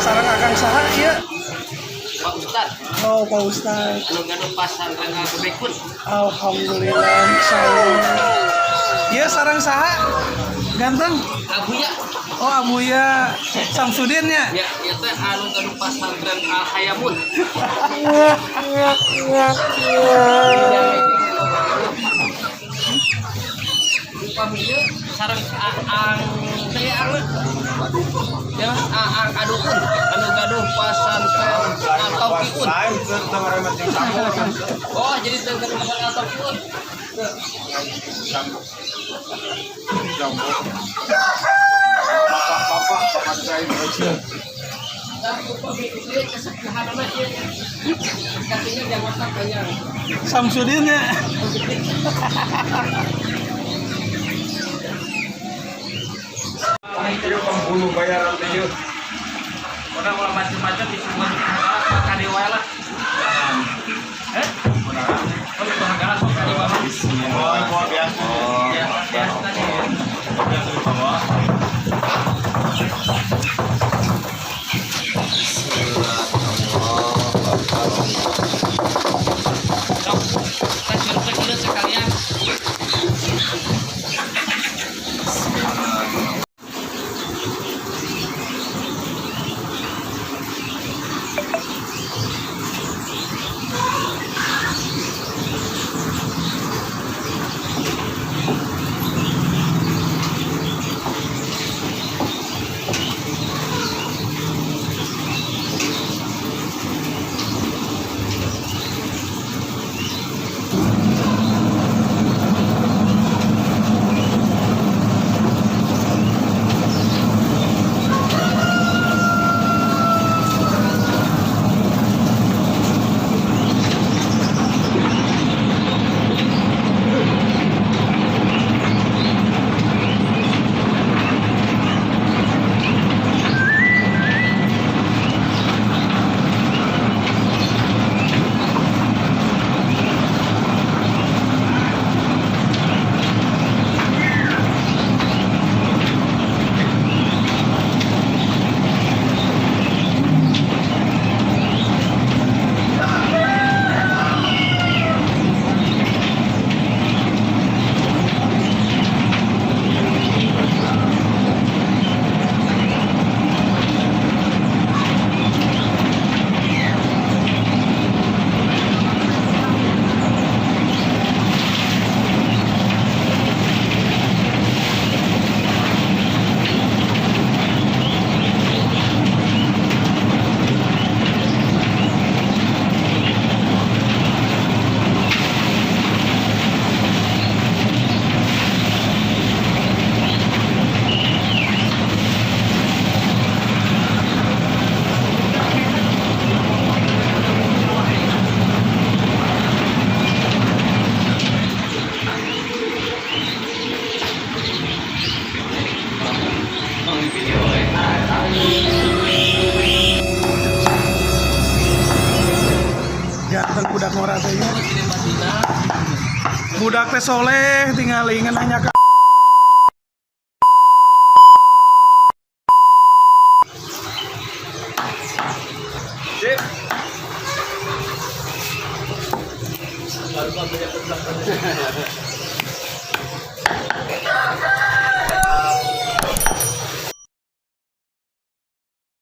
Sarang akang saha ieu? Pak Ustad, Oh, Pak Ustad. anu ngadu pasantren Gebekun. Alhamdulillah, insyaallah. Ieu sarang saha? Ganteng. Abuya, Oh, Abuya Samsudin ya. ya ieu teh anu ngadu pasantren Al Hayamun. Upamina sareng aang teh ang ya aang adukun anu gaduh pasantren atau kiun. Oh, jadi tengger atau kiun. Samsudin ya. Pembuluh bayaran tujuh. Udah mulai macam-macam disebut kadewa lah. Oh, itu negara sok kadewa. Oh, biasa. Ya, biasa tadi. Biasa di bawah. Sok, kita curug sekalian. Ganteng budak ngora teh nya. Budak teh soleh tinggal ingin nanya ke Sip.